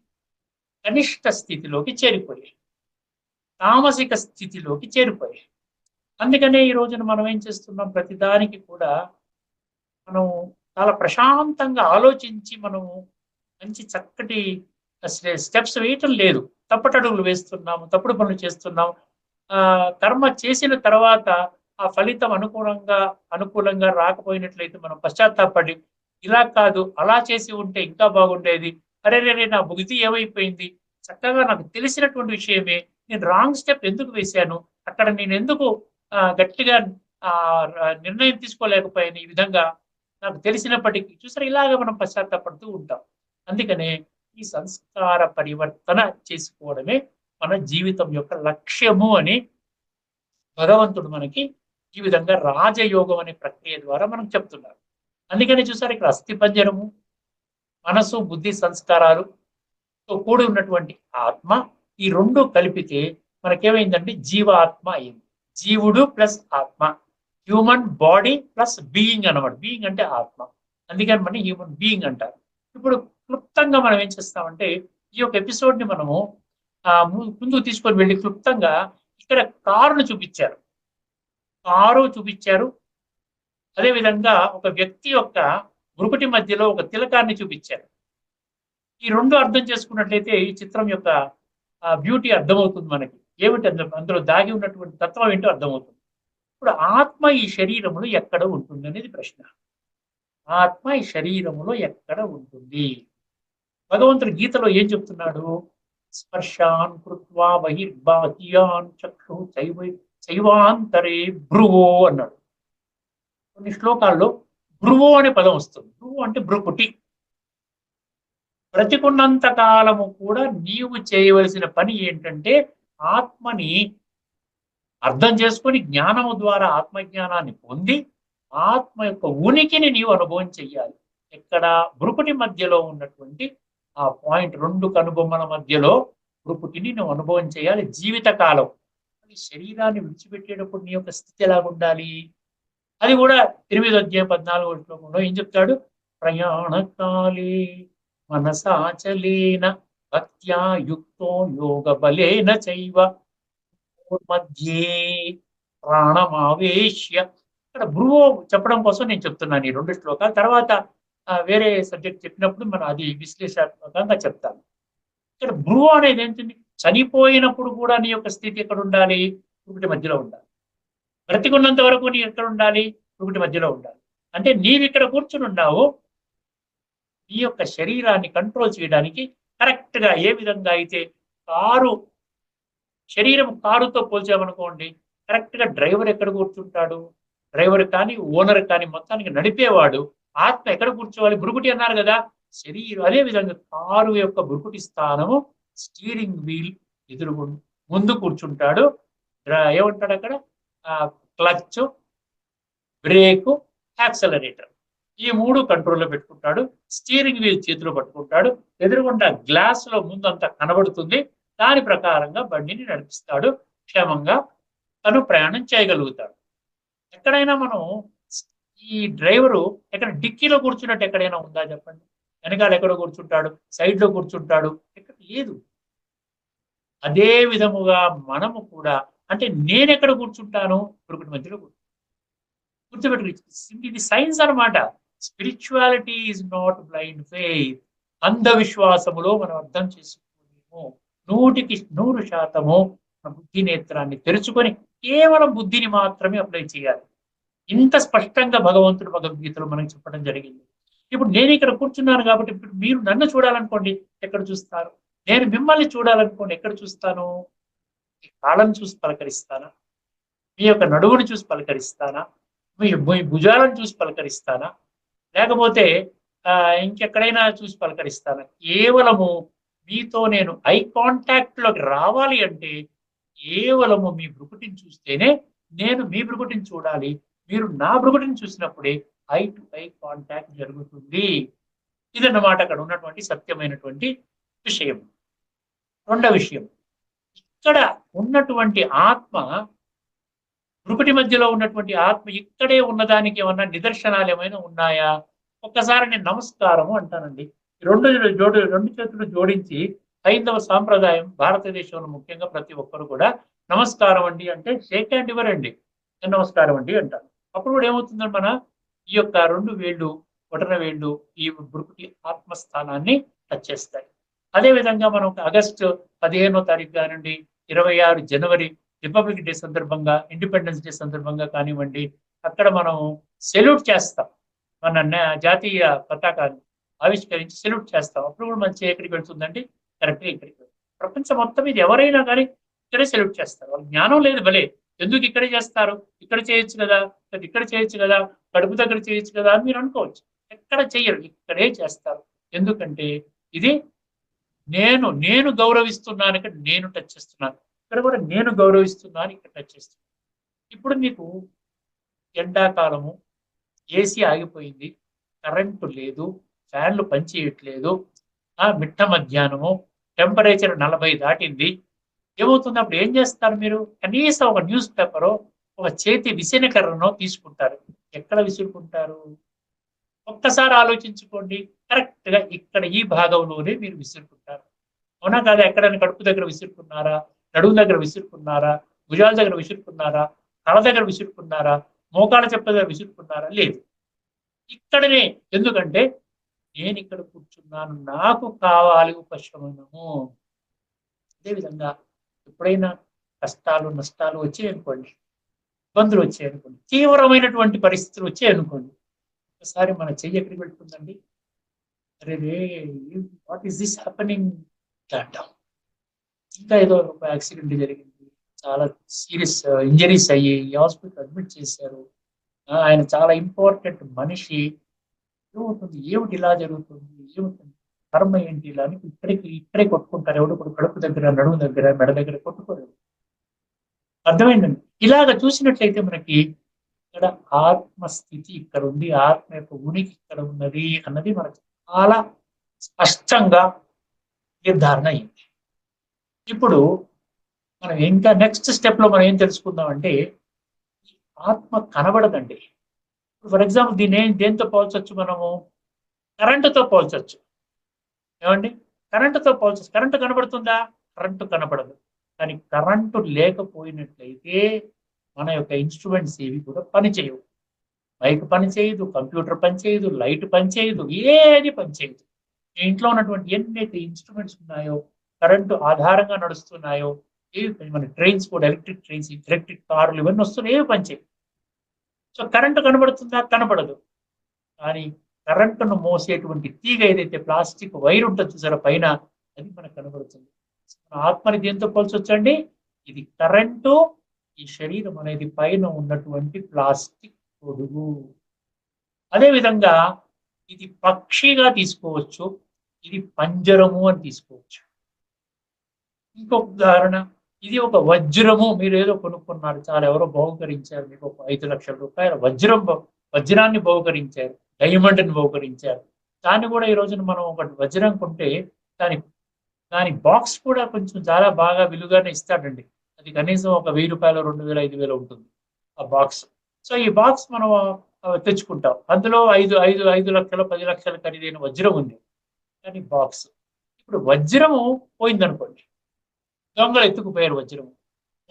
కనిష్ట స్థితిలోకి చేరిపోయాయి, తామసిక స్థితిలోకి చేరిపోయాయి. అందుకనే ఈ రోజున మనం ఏం చేస్తున్నాం? ప్రతిదానికి కూడా మనం చాలా ప్రశాంతంగా ఆలోచించి మనము మంచి చక్కటి స్టెప్స్ వేయటం లేదు. తప్పటడుగులు వేస్తున్నాము, తప్పుడు పనులు చేస్తున్నాం. కర్మ చేసిన తర్వాత ఆ ఫలితం అనుకూలంగా రాకపోయినట్లయితే మనం పశ్చాత్తాపడి, ఇలా కాదు అలా చేసి ఉంటే ఇంకా బాగుండేది, అరే రే నా బుద్ధి ఏమైపోయింది, చక్కగా నాకు తెలిసినటువంటి విషయమే నేను రాంగ్ స్టెప్ ఎందుకు వేశాను, అక్కడ నేను ఎందుకు గట్టిగా నిర్ణయం తీసుకోలేకపోయాను, ఈ విధంగా నాకు తెలిసినప్పటికీ చూసారు, ఇలాగ మనం పశ్చాత్తాపడుతూ ఉంటాం. అందుకనే ఈ సంస్కార పరివర్తన చేసుకోవడమే మన జీవితం యొక్క లక్ష్యము అని భగవంతుడు మనకి ఈ విధంగా రాజయోగం అనే ప్రక్రియ ద్వారా మనం చెప్తున్నారు. అందుకని చూసారు, ఇక్కడ అస్థిపంజరము, మనసు, బుద్ధి, సంస్కారాలుతో కూడి ఉన్నటువంటి ఆత్మ, ఈ రెండు కలిపితే మనకేమైందంటే జీవాత్మ అయింది. జీవుడు ప్లస్ ఆత్మ, హ్యూమన్ బాడీ ప్లస్ బీయింగ్ అన్నమాట. బీయింగ్ అంటే ఆత్మ, అందుకని మనం హ్యూమన్ బీయింగ్ అంటారు. ఇప్పుడు క్లుప్తంగా మనం ఏం చేస్తామంటే, ఈ యొక్క ఎపిసోడ్ ని మనము ముందుకు తీసుకొని వెళ్ళి క్లుప్తంగా ఇక్కడ కారును చూపించారు, కారు చూపించారు. అదేవిధంగా ఒక వ్యక్తి యొక్క మృకుటి మధ్యలో ఒక తిలకాన్ని చూపించారు. ఈ రెండు అర్థం చేసుకున్నట్లయితే ఈ చిత్రం యొక్క బ్యూటీ అర్థమవుతుంది మనకి. ఏమిటి అందులో దాగి ఉన్నటువంటి తత్వం ఏంటో అర్థమవుతుంది. ఇప్పుడు ఆత్మ ఈ శరీరములో ఎక్కడ ఉంటుంది అనేది ప్రశ్న. ఆత్మ ఈ శరీరములో ఎక్కడ ఉంటుంది? భగవంతుడు గీతలో ఏం చెప్తున్నాడు? స్పర్శాన్ కృత్వా బహిర్బాహ్యాన్ చక్షు చైవాంతరే భ్రువో అన్నాడు. కొన్ని శ్లోకాల్లో భ్రువో అనే పదం వస్తుంది. భ్రువు అంటే భ్రుకుటి. బ్రతికున్నంత కాలము కూడా నీవు చేయవలసిన పని ఏంటంటే ఆత్మని అర్థం చేసుకొని జ్ఞానము ద్వారా ఆత్మజ్ఞానాన్ని పొంది ఆత్మ యొక్క ఉనికిని నీవు అనుభవం చెయ్యాలి. ఎక్కడ? భ్రుకుటి మధ్యలో ఉన్నటువంటి ఆ పాయింట్, రెండు కనుబొమ్మల మధ్యలో భ్రుకుటిని నువ్వు అనుభవం చేయాలి జీవితకాలం. శరీరాన్ని విడిచిపెట్టేటప్పుడు నీ యొక్క స్థితి ఎలా ఉండాలి? అది కూడా 8వ అధ్యాయం 14వ శ్లోకంలో ఏం చెప్తాడు? ప్రయాణకాలే మనసాచలేన భక్త్యా యుక్తో యోగ బలేన చైవ మధ్యే ప్రాణమావేశ్య. ఇక్కడ భ్రువు చెప్పడం కోసం నేను చెప్తున్నాను ఈ 2 శ్లోకాలు. తర్వాత వేరే సబ్జెక్ట్ చెప్పినప్పుడు మనం అది విశ్లేషాత్మకంగా చెప్తాను. ఇక్కడ భ్రువు అనేది ఏంటంటే చనిపోయినప్పుడు కూడా నీ యొక్క స్థితి ఎక్కడ ఉండాలి? ఒకటి మధ్యలో ఉండాలి. బ్రతికున్నంత వరకు నీ ఎక్కడ ఉండాలి? ఒకటి మధ్యలో ఉండాలి. అంటే నీవు ఇక్కడ కూర్చుని ఉన్నావు, నీ యొక్క శరీరాన్ని కంట్రోల్ చేయడానికి కరెక్ట్ గా ఏ విధంగా అయితే శరీరం కారుతో పోల్చామనుకోండి, కరెక్ట్ గా డ్రైవర్ ఎక్కడ కూర్చుంటాడు? డ్రైవర్ కానీ ఓనర్ కానీ మొత్తానికి నడిపేవాడు ఆత్మ ఎక్కడ కూర్చోవాలి? భృకుటి అన్నారు కదా, శరీరం. అదే విధంగా కారు యొక్క భృకుటి స్థానము స్టీరింగ్ వీల్ ఎదురు ముందు కూర్చుంటాడు. ఏమంటాడు అక్కడ? క్లచ్, బ్రేక్, యాక్సలరేటర్, ఈ 3 కంట్రోల్లో పెట్టుకుంటాడు. స్టీరింగ్ వీల్ చేతిలో పట్టుకుంటాడు. ఎదురుగుండా గ్లాస్ లో ముందు అంతా కనబడుతుంది. దాని ప్రకారంగా బండిని నడిపిస్తాడు. క్షేమంగా తను ప్రయాణం చేయగలుగుతాడు. ఎక్కడైనా మనం ఈ డ్రైవరు ఎక్కడ డిక్కీలో కూర్చున్నట్టు ఎక్కడైనా ఉందా చెప్పండి? వెనకాల ఎక్కడ కూర్చుంటాడు? సైడ్ లో కూర్చుంటాడు? ఎక్కడ లేదు. అదే విధముగా మనము కూడా, అంటే నేను ఎక్కడ కూర్చుంటాను? ఒకటి మధ్యలో కూర్చోబెట్టి. ఇది సైన్స్ అన్నమాట. Spirituality is not blind faith. అంధవిశ్వాసములో మనం అర్థం చేసుకోలేము. 100కి 100% మన బుద్ధి నేత్రాన్ని తెరుచుకొని కేవలం బుద్ధిని మాత్రమే అప్లై చేయాలి. ఇంత స్పష్టంగా భగవంతుడు భగవద్గీతలో మనకి చెప్పడం జరిగింది. ఇప్పుడు నేను ఇక్కడ కూర్చున్నాను కాబట్టి ఇప్పుడు మీరు నన్ను చూడాలనుకోండి, ఎక్కడ చూస్తారు? నేను మిమ్మల్ని చూడాలనుకోండి, ఎక్కడ చూస్తాను? మీ కాళ్ళను చూసి పలకరిస్తానా? మీ యొక్క నడువుని చూసి పలకరిస్తానా? మీ భుజాలను చూసి పలకరిస్తానా? లేకపోతే ఇంకెక్కడైనా చూసి పలకరిస్తానా? కేవలము మీతో నేను ఐ కాంటాక్ట్ లోకి రావాలి అంటే కేవలము మీ భృకుటిని చూస్తేనే నేను మీ భృకుటిని చూడాలి. మీరు నా భృకుటిని చూసినప్పుడే ఐ టు ఐ కాంటాక్ట్ జరుగుతుంది. ఇదన్నమాట అక్కడ ఉన్నటువంటి సత్యమైనటువంటి విషయం. రెండవ విషయం, ఇక్కడ ఉన్నటువంటి ఆత్మ, భృకుటి మధ్యలో ఉన్నటువంటి ఆత్మ ఇక్కడే ఉన్నదానికి ఏమన్నా నిదర్శనాలు ఏమైనా ఉన్నాయా? ఒక్కసారి నేను నమస్కారము అంటానండి. రెండు చేతులు జోడించి హైందవ సాంప్రదాయం, భారతదేశంలో ముఖ్యంగా ప్రతి ఒక్కరు కూడా నమస్కారం అండి అంటే షేక్ హ్యాండ్ ఇవ్వరండి, నమస్కారం అండి అంటారు. అప్పుడు కూడా ఏమవుతుందంటే మన ఈ యొక్క 2 వేళ్ళు, బొటన వేళ్ళు ఈ భృకుటి ఆత్మస్థానాన్ని టచ్ చేస్తాయి. అదేవిధంగా మనం ఆగస్టు 15వ తారీఖు కానివ్వండి, 26 జనవరి రిపబ్లిక్ డే సందర్భంగా, ఇండిపెండెన్స్ డే సందర్భంగా కానివ్వండి, అక్కడ మనం సెల్యూట్ చేస్తాం. మన జాతీయ పతాకాన్ని ఆవిష్కరించి సెల్యూట్ చేస్తాం. అప్పుడు కూడా మంచి ఎక్కడికి వెళ్తుందండి? కరెక్ట్గా ఇక్కడికి. ప్రపంచం మొత్తం ఇది ఎవరైనా కానీ ఇక్కడే సెలెక్ట్ చేస్తారు. వాళ్ళ జ్ఞానం లేదు భలే, ఎందుకు ఇక్కడే చేస్తారు, ఇక్కడ చేయొచ్చు కదా, ఇక్కడ చేయొచ్చు కదా, కడుపు దగ్గర చేయొచ్చు కదా అని మీరు అనుకోవచ్చు. ఎక్కడ చెయ్యరు, ఇక్కడే చేస్తారు. ఎందుకంటే ఇది నేను గౌరవిస్తున్నాను, ఇక్కడ నేను టచ్ చేస్తున్నాను, ఇక్కడ కూడా నేను గౌరవిస్తున్నాను, ఇక్కడ టచ్ చేస్తున్నాను. ఇప్పుడు మీకు ఎండాకాలము, ఏసీ ఆగిపోయింది, కరెంటు లేదు, ఫ్యాన్లు పనిచేయట్లేదు, మిట్ట మధ్యాహ్నము, టెంపరేచర్ 40 దాటింది. ఏమవుతుంది అప్పుడు ఏం చేస్తారు మీరు? కనీసం ఒక న్యూస్ పేపరో, ఒక చేతి విసనకర్రనో తీసుకుంటారు. ఎక్కడ విసురుకుంటారు? ఒక్కసారి ఆలోచించుకోండి. కరెక్ట్ గా ఇక్కడ ఈ భాగంలోనే మీరు విసురుకుంటారు. అవునా కాదా? ఎక్కడైనా కడుపు దగ్గర విసురుకున్నారా, నడుము దగ్గర విసురుకున్నారా, భుజాల దగ్గర విసురుకున్నారా, తల దగ్గర విసురుకున్నారా, మోకాళ్ళ చెప్ప దగ్గర విసురుకున్నారా? లేదు, ఇక్కడనే. ఎందుకంటే నేను ఇక్కడ కూర్చున్నాను, నాకు కావాలి ఉపశమనము. అదేవిధంగా ఎప్పుడైనా కష్టాలు నష్టాలు వచ్చాయనుకోండి, ఇబ్బందులు వచ్చాయనుకోండి, తీవ్రమైనటువంటి పరిస్థితులు వచ్చాయనుకోండి, ఒకసారి మన చెయ్యి ఎక్కడికి వెళ్తుందండి? అరే రే, వాట్ ఈస్ దిస్ హ్యాపెనింగ్ అంటాం. ఇంకా ఏదో ఒక యాక్సిడెంట్ జరిగింది, చాలా సీరియస్ ఇంజరీస్ అయ్యి హాస్పిటల్ అడ్మిట్ చేశారు, ఆయన చాలా ఇంపార్టెంట్ మనిషి. ఏమవుతుంది, ఏమిటి ఇలా జరుగుతుంది, ఏమవుతుంది, కర్మ ఏంటి ఇలా అని ఇక్కడే కొట్టుకుంటారు. ఎవడు కూడా కడుపు దగ్గర, నడుము దగ్గర, మెడ దగ్గర కొట్టుకోరు. అర్థమైందండి? ఇలాగ చూసినట్లయితే మనకి ఇక్కడ ఆత్మస్థితి ఇక్కడ ఉంది, ఆత్మ యొక్క ఉనికి ఇక్కడ ఉన్నది అన్నది మనకి చాలా స్పష్టంగా నిర్ధారణ అయింది. ఇప్పుడు మనం ఇంకా నెక్స్ట్ స్టెప్ లో మనం ఏం తెలుసుకుందాం అంటే, ఆత్మ కనబడదండి. ఫర్ ఎగ్జాంపుల్ దీన్ని దేంతో పోల్చొచ్చు మనము? కరెంటుతో పోల్చొచ్చు. ఏమండి? కరెంటుతో పోల్చొచ్చు. కరెంటు కనబడుతుందా? కరెంటు కనబడదు. కానీ కరెంటు లేకపోయినట్లయితే మన యొక్క ఇన్స్ట్రుమెంట్స్ ఏవి కూడా పనిచేయవు. మైక్ పనిచేయదు, కంప్యూటర్ పనిచేయదు, లైట్ పనిచేయదు, ఏది పనిచేయదు. మీ ఇంట్లో ఉన్నటువంటి ఎన్నైతే ఇన్స్ట్రుమెంట్స్ ఉన్నాయో, కరెంటు ఆధారంగా నడుస్తున్నాయో, ఏవి మన ట్రైన్స్ కూడా, ఎలక్ట్రిక్ ట్రైన్స్, ఎలక్ట్రిక్ కార్లు ఇవన్నీ వస్తున్నాయి, ఏవి పనిచేయవు. సో కరెంటు కనబడుతుందా? కనబడదు. కానీ కరెంటును మోసేటువంటి తీగ ఏదైతే ప్లాస్టిక్ వైర్ ఉంటుంది చూసారా పైన, అది మనకు కనబడుతుంది. మన ఆత్మని దేంతో పోల్చొచ్చండి? ఇది కరెంటు, ఈ శరీరం అనేది పైన ఉన్నటువంటి ప్లాస్టిక్ గొడుగు. అదేవిధంగా ఇది పక్షిగా తీసుకోవచ్చు, ఇది పంజరము అని తీసుకోవచ్చు. ఇంకొక ఉదాహరణ, ఇది ఒక వజ్రము. మీరు ఏదో కొనుక్కున్నారు, చాలా ఎవరో బహుకరించారు, మీకు ఒక 5 లక్షల రూపాయల వజ్రాన్ని బహుకరించారు, డైమండ్ని బహుకరించారు. దాన్ని కూడా ఈ రోజున మనం ఒక వజ్రం కొంటే దాని బాక్స్ కూడా కొంచెం చాలా బాగా విలువగానే ఇస్తాడండి. అది కనీసం ఒక 1000 రూపాయలు, 2000, 5000 ఉంటుంది ఆ బాక్స్. సో ఈ బాక్స్ మనం తెచ్చుకుంటాం, అందులో 5 లక్షలు 10 లక్షలు ఖరీదైన వజ్రం ఉంది. కానీ బాక్స్, ఇప్పుడు వజ్రము పోయిందనుకోండి, దొంగలు ఎత్తుకుపోయారు వజ్రము,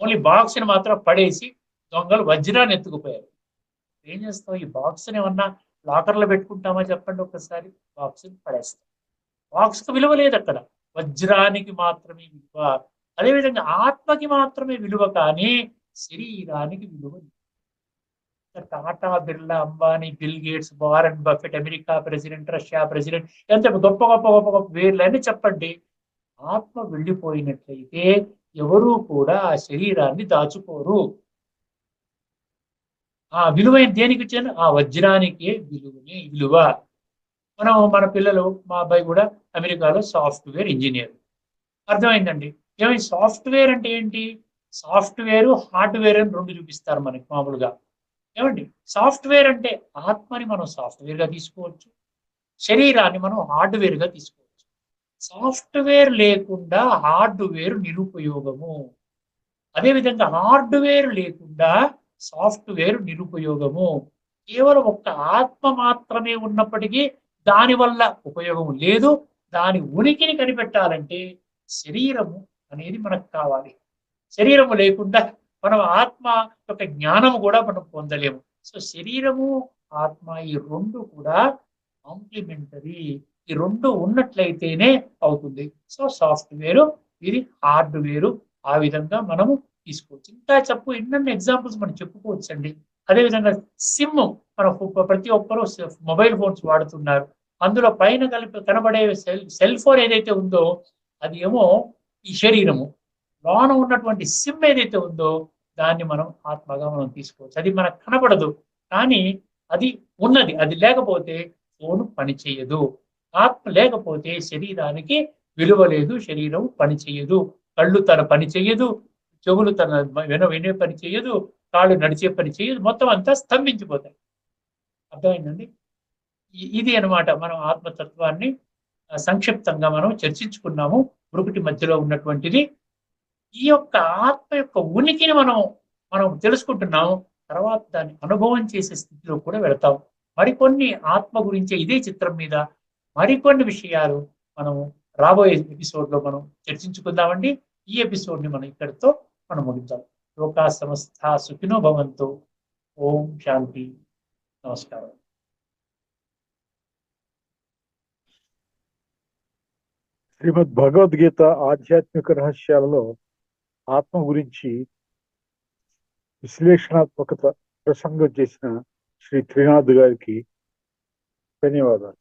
ఓన్లీ బాక్స్ని మాత్రం పడేసి దొంగలు వజ్రాన్ని ఎత్తుకుపోయారు. ఏం చేస్తాం? ఈ బాక్స్ని ఏమన్నా లాకర్లో పెట్టుకుంటామా చెప్పండి? ఒక్కసారి బాక్స్ని పడేస్తాం. బాక్స్కి విలువ లేదు అక్కడ, వజ్రానికి మాత్రమే విలువ. అదేవిధంగా ఆత్మకి మాత్రమే విలువ, కానీ శరీరానికి విలువ. Tata, Birla, Ambani, bill gates, Warren Buffett, America president, Russia president, ఎంత గొప్ప గొప్ప గొప్ప గొప్ప పేర్లని చెప్పండి, ఆత్మ వెళ్ళిపోయినట్లయితే ఎవరూ కూడా ఆ శరీరాన్ని దాచుకోరు. ఆ విలువైన దేనికి ఇచ్చాను? ఆ వజ్రానికే విలువ. మన పిల్లలు, మా అబ్బాయి కూడా అమెరికాలో సాఫ్ట్వేర్ ఇంజనీర్. అర్థమైందండి? ఏమైంది? సాఫ్ట్వేర్ అంటే ఏంటి? సాఫ్ట్వేర్, హార్డ్వేర్ అని 2 చూపిస్తారు మనకి మామూలుగా. ఏమండి? సాఫ్ట్వేర్ అంటే ఆత్మని మనం సాఫ్ట్వేర్ గా తీసుకోవచ్చు, శరీరాన్ని మనం హార్డ్వేర్ గా తీసుకోవచ్చు. సాఫ్ట్వేర్ లేకుండా హార్డ్వేర్ నిరుపయోగము. అదేవిధంగా హార్డ్వేర్ లేకుండా సాఫ్ట్వేర్ నిరుపయోగము. కేవలం ఒక్క ఆత్మ మాత్రమే ఉన్నప్పటికీ దానివల్ల ఉపయోగం లేదు. దాని ఉనికిని కనిపెట్టాలంటే శరీరము అనేది మనకు కావాలి. శరీరము లేకుండా మనం ఆత్మ యొక్క జ్ఞానము కూడా మనం పొందలేము. సో శరీరము, ఆత్మ ఈ 2 కూడా కాంప్లిమెంటరీ. ఈ 2 ఉన్నట్లయితేనే అవుతుంది. సో సాఫ్ట్వేర్, ఇది హార్డ్వేర్. ఆ విధంగా మనము తీసుకోవచ్చు. ఇంకా ఎన్నెన్ని ఎగ్జాంపుల్స్ మనం చెప్పుకోవచ్చు అండి. అదేవిధంగా సిమ్, మన ప్రతి ఒక్కరూ మొబైల్ ఫోన్స్ వాడుతున్నారు. అందులో పైన కనబడే సెల్ ఫోన్ ఏదైతే ఉందో అది ఏమో ఈ శరీరము. లోన ఉన్నటువంటి సిమ్ ఏదైతే ఉందో దాన్ని మనం ఆత్మగా మనం తీసుకోవచ్చు. అది మనకు కనపడదు, కానీ అది ఉన్నది. అది లేకపోతే ఫోను పని చేయదు. ఆత్మ లేకపోతే శరీరానికి విలువ లేదు, శరీరం పని చేయదు. కళ్ళు తన పని చేయదు, చెవులు తన వినే పని చేయదు, కాళ్ళు నడిచే పని చేయదు, మొత్తం అంతా స్తంభించిపోతాయి. అర్థమైందండి? ఇది అన్నమాట మనం ఆత్మతత్వాన్ని సంక్షిప్తంగా మనం చర్చించుకున్నాము. బ్రుకుటి మధ్యలో ఉన్నటువంటిది. ఈ యొక్క ఆత్మ యొక్క ఉనికిని మనం తెలుసుకుంటున్నాం. తర్వాత దాన్ని అనుభవం చేసే స్థితిలో కూడా వెళతాం. మరికొన్ని ఆత్మ గురించే ఇదే చిత్రం మీద మరికొన్ని విషయాలు మనం రాబోయే ఎపిసోడ్ లో మనం చర్చించుకుందామండి. ఈ ఎపిసోడ్ ని మనం ఇక్కడితో మనం ముగిద్దాం. లోకా సమస్త సుఖినో భవంతు. ఓం శాంతి. నమస్కారం. శ్రీమద్ భగవద్గీత ఆధ్యాత్మిక రహస్యాలలో ఆత్మ గురించి విశ్లేషణాత్మకత ప్రసంగం చేసిన శ్రీ త్రినాథ్ గారికి ధన్యవాదాలు.